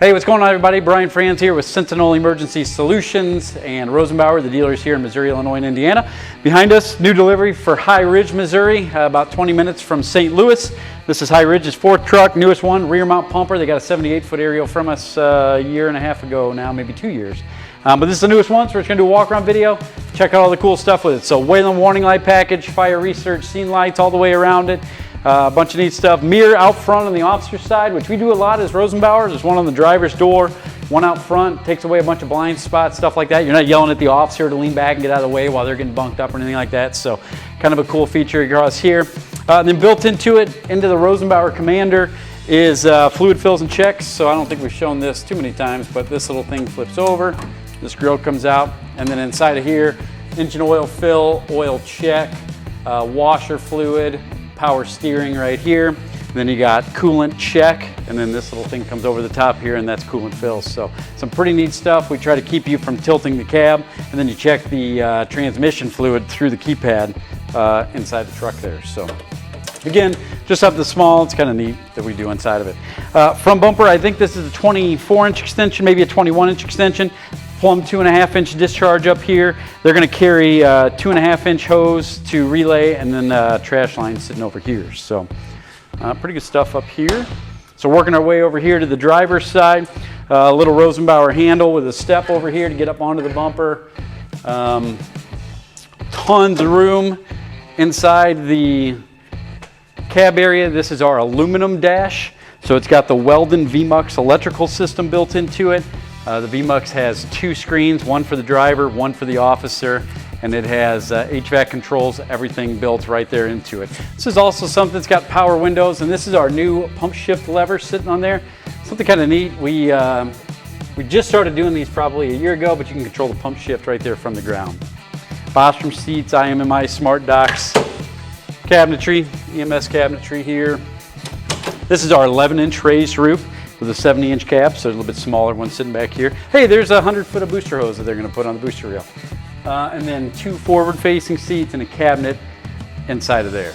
Hey, what's going on, everybody? Brian Franz here with Sentinel Emergency Solutions and Rosenbauer, the dealers here in Missouri, Illinois, and Indiana. Behind us, new delivery for High Ridge, Missouri, about 20 minutes from St. Louis. This is High Ridge's fourth truck, newest one, rear mount pumper. They got a 78-foot aerial from us a year and a half ago now, maybe 2 years. But this is the newest one, so we're just gonna do a walk-around video, check out all the cool stuff with it. So Wayland warning light package, fire research, scene lights all the way around it. A bunch of neat stuff. Mirror out front on the officer's side, which we do a lot as Rosenbauer. There's one on the driver's door, one out front, takes away a bunch of blind spots, stuff like that. You're not yelling at the officer to lean back and get out of the way while they're getting bunked up or anything like that. So kind of a cool feature across here. Then built into it, into the Rosenbauer Commander, is fluid fills and checks. So I don't think we've shown this too many times, but this little thing flips over. This grill comes out, and then inside of here, engine oil fill, oil check, washer fluid, power steering right here. And then you got coolant check, and then this little thing comes over the top here, and that's coolant fills. So some pretty neat stuff. We try to keep you from tilting the cab, and then you check the transmission fluid through the keypad inside the truck there. So again, just something small. It's kind of neat that we do inside of it. Front bumper, I think this is a 24-inch extension, maybe a 21-inch extension. Plumb 2.5-inch discharge up here. They're going to carry 2.5-inch hose to relay, and then trash line sitting over here. So pretty good stuff up here. So working our way over here to the driver's side, a little Rosenbauer handle with a step over here to get up onto the bumper. Tons of room inside the cab area. This is our aluminum dash. So it's got the Weldon VMUX electrical system built into it. The VMUX has two screens, one for the driver, one for the officer, and it has HVAC controls, everything built right there into it. This is also something that's got power windows, and this is our new pump shift lever sitting on there. Something kind of neat. We just started doing these probably a year ago, but you can control the pump shift right there from the ground. Bostrom seats, IMMI smart docks, cabinetry, EMS cabinetry here. This is our 11-inch raised roof with a 70-inch cab, so a little bit smaller one sitting back here. Hey, there's 100 foot of booster hose that they're going to put on the booster reel. And then two forward-facing seats and a cabinet inside of there.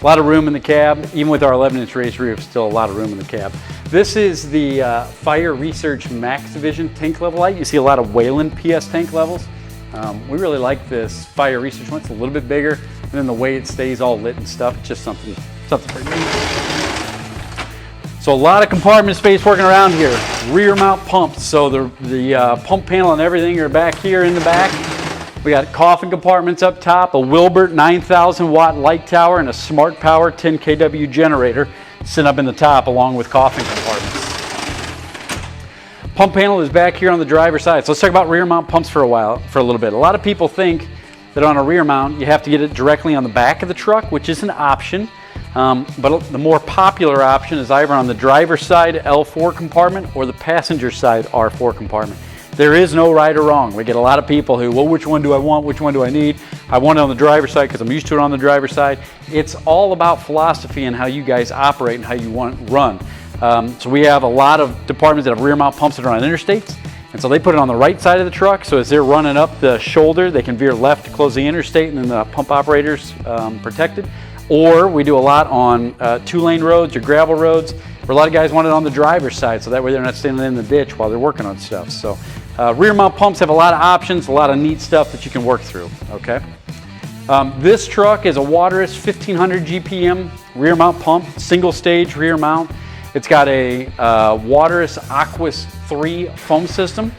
A lot of room in the cab, even with our 11-inch raised roof, still a lot of room in the cab. This is the Fire Research Max Vision tank level light. You see a lot of Wayland PS tank levels. We really like this Fire Research one. It's a little bit bigger, and then the way it stays all lit and stuff, it's just something pretty neat. So a lot of compartment space working around here. Rear mount pumps. So the pump panel and everything are back here in the back. We got coffin compartments up top, a Wilbert 9,000 watt light tower, and a Smart Power 10 kW generator sitting up in the top along with coffin compartments. Pump panel is back here on the driver's side. So let's talk about rear mount pumps for a little bit. A lot of people think that on a rear mount you have to get it directly on the back of the truck, which is an option. But the more popular option is either on the driver's side L4 compartment or the passenger side R4 compartment. There is no right or wrong. We get a lot of people who, well, which one do I want? Which one do I need? I want it on the driver's side because I'm used to it on the driver's side. It's all about philosophy and how you guys operate and how you want it run. So we have a lot of departments that have rear mount pumps that are on interstates. And so they put it on the right side of the truck, so as they're running up the shoulder, they can veer left to close the interstate, and then the pump operator's protected. Or we do a lot on two-lane roads or gravel roads, where a lot of guys want it on the driver's side, so that way they're not standing in the ditch while they're working on stuff. So rear mount pumps have a lot of options, a lot of neat stuff that you can work through, okay? This truck is a Waterous 1500 GPM rear mount pump, single stage rear mount. It's got a Waterous Aquas 3 foam system.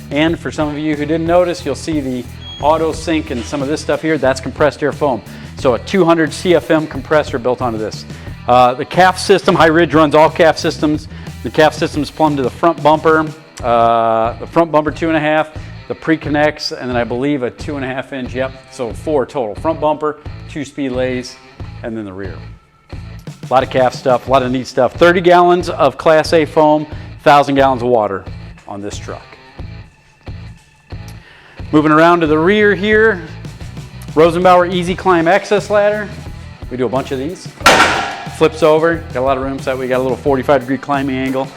And for some of you who didn't notice, you'll see the auto sync and some of this stuff here, that's compressed air foam. So a 200 CFM compressor built onto this. The CAF system, High Ridge runs all CAF systems. The CAF system is plumbed to the front bumper, the front bumper 2.5, the pre-connects, and then I believe a 2.5-inch, yep, so 4 total. Front bumper, 2-speed lays, and then the rear. A lot of CAF stuff, a lot of neat stuff. 30 gallons of Class A foam, 1,000 gallons of water on this truck. Moving around to the rear here, Rosenbauer Easy Climb Access Ladder. We do a bunch of these. Flips over, got a lot of room, so we got a little 45-degree climbing angle.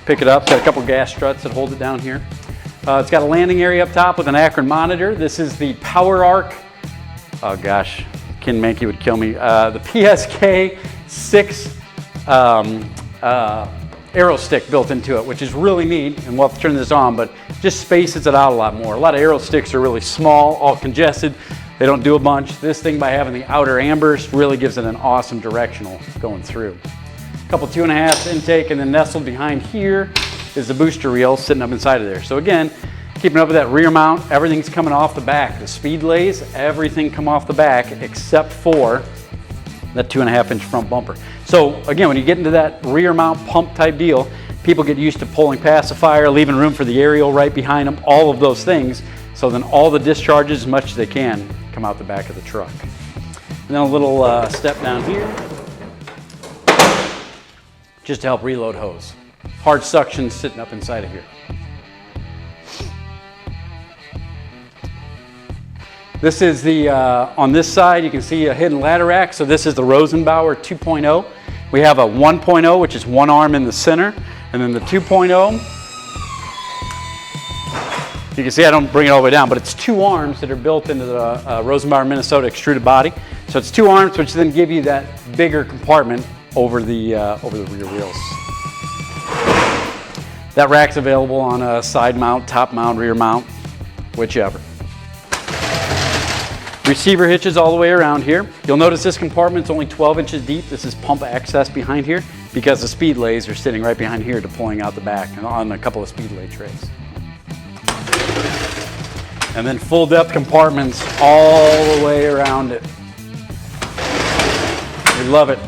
Pick it up, got a couple gas struts that hold it down here. It's got a landing area up top with an Akron monitor. This is the Power Arc, oh gosh, Ken Mankey would kill me. The PSK 6 aero stick built into it, which is really neat, and we'll have to turn this on, but just spaces it out a lot more. A lot of aero sticks are really small, all congested. They don't do a bunch. This thing, by having the outer ambers, really gives it an awesome directional going through. A couple 2.5 intake, and then nestled behind here is the booster reel sitting up inside of there. So again, keeping up with that rear mount, everything's coming off the back. The speed lays, everything come off the back except for that 2.5-inch front bumper. So again, when you get into that rear mount pump type deal, people get used to pulling pacifier, leaving room for the aerial right behind them, all of those things. So then all the discharges, as much as they can, come out the back of the truck. And then a little step down here, just to help reload hose. Hard suction sitting up inside of here. This is the, on this side, you can see a hidden ladder rack. So this is the Rosenbauer 2.0. We have a 1.0, which is one arm in the center, and then the 2.0. You can see I don't bring it all the way down, but it's two arms that are built into the Rosenbauer, Minnesota extruded body. So it's two arms, which then give you that bigger compartment over the rear wheels. That rack's available on a side mount, top mount, rear mount, whichever. Receiver hitches all the way around here. You'll notice this compartment's only 12 inches deep. This is pump access behind here because the speed lays are sitting right behind here deploying out the back and on a couple of speed lay trays. And then full depth compartments all the way around it. We love it.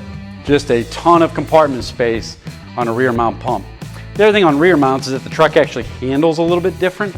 Just a ton of compartment space on a rear mount pump. The other thing on rear mounts is that the truck actually handles a little bit different.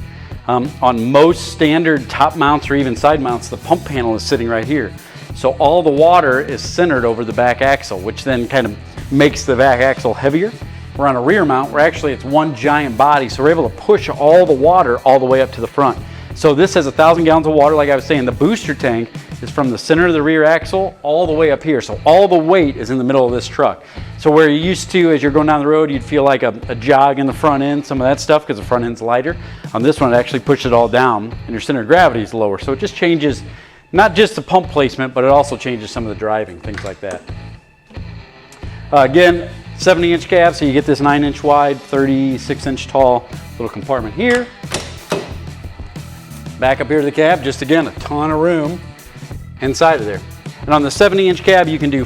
On most standard top mounts or even side mounts, the pump panel is sitting right here. So all the water is centered over the back axle, which then kind of makes the back axle heavier. We're on a rear mount where actually it's one giant body, so we're able to push all the water all the way up to the front. So this has 1,000 gallons of water. Like I was saying, the booster tank is from the center of the rear axle all the way up here. So all the weight is in the middle of this truck. So where you're used to, as you're going down the road, you'd feel like a jog in the front end, some of that stuff, because the front end's lighter. On this one, it actually pushes it all down, and your center of gravity is lower. So it just changes, not just the pump placement, but it also changes some of the driving, things like that. Again, 70-inch cab, so you get this 9-inch wide, 36-inch tall little compartment here. Back up here to the cab, just again, a ton of room inside of there. And on the 70-inch cab, you can do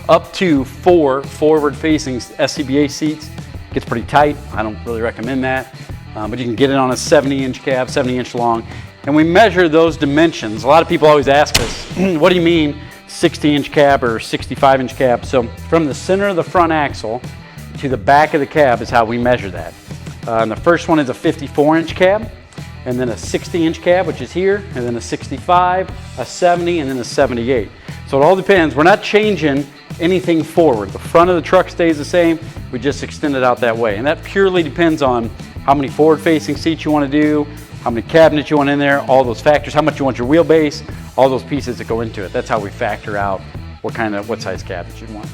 up to four forward-facing SCBA seats. It gets pretty tight. I don't really recommend that, but you can get it on a 70-inch cab, 70-inch long. And we measure those dimensions. A lot of people always ask us, what do you mean 60-inch cab or 65-inch cab? So from the center of the front axle to the back of the cab is how we measure that. And the first one is a 54-inch cab, and then a 60-inch cab, which is here, and then a 65, a 70, and then a 78. So it all depends. We're not changing anything forward. The front of the truck stays the same. We just extend it out that way. And that purely depends on how many forward-facing seats you want to do, how many cabinets you want in there, all those factors, how much you want your wheelbase, all those pieces that go into it. That's how we factor out what size cabinet you want.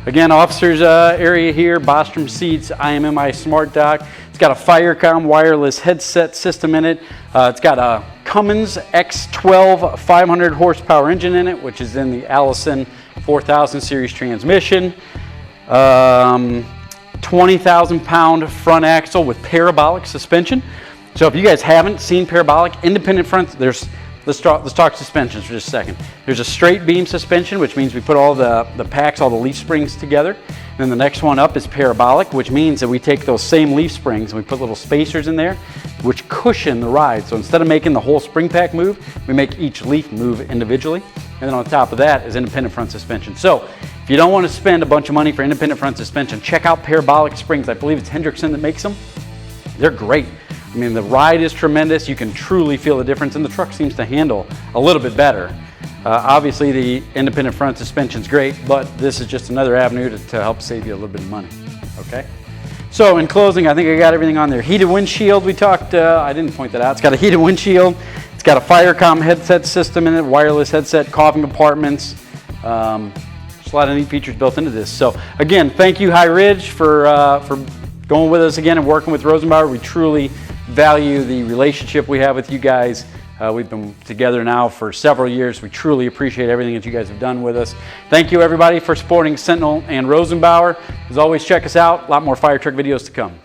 Again, officer's area here, Bostrom seats, IMMI Smart Dock. It's got a Firecom wireless headset system in it. It's got a Cummins X12 500 horsepower engine in it, which is in the Allison 4000 series transmission. 20,000 pound front axle with parabolic suspension. So if you guys haven't seen parabolic independent front, let's talk suspensions for just a second. There's a straight beam suspension, which means we put all the packs, all the leaf springs together. And then the next one up is parabolic, which means that we take those same leaf springs and we put little spacers in there, which cushion the ride. So instead of making the whole spring pack move, we make each leaf move individually. And then on top of that is independent front suspension. So if you don't want to spend a bunch of money for independent front suspension, check out parabolic springs. I believe it's Hendrickson that makes them. They're great. I mean, the ride is tremendous. You can truly feel the difference, and the truck seems to handle a little bit better. Obviously, the independent front suspension is great, but this is just another avenue to help save you a little bit of money, okay? So in closing, I think I got everything on there. Heated windshield, we talked, I didn't point that out. It's got a heated windshield. It's got a Firecom headset system in it, wireless headset, coughing compartments. Just a lot of neat features built into this. So again, thank you, High Ridge, for going with us again and working with Rosenbauer. We truly value the relationship we have with you guys. We've been together now for several years. We truly appreciate everything that you guys have done with us. Thank you everybody for supporting Sentinel and Rosenbauer. As always, check us out. A lot more fire truck videos to come.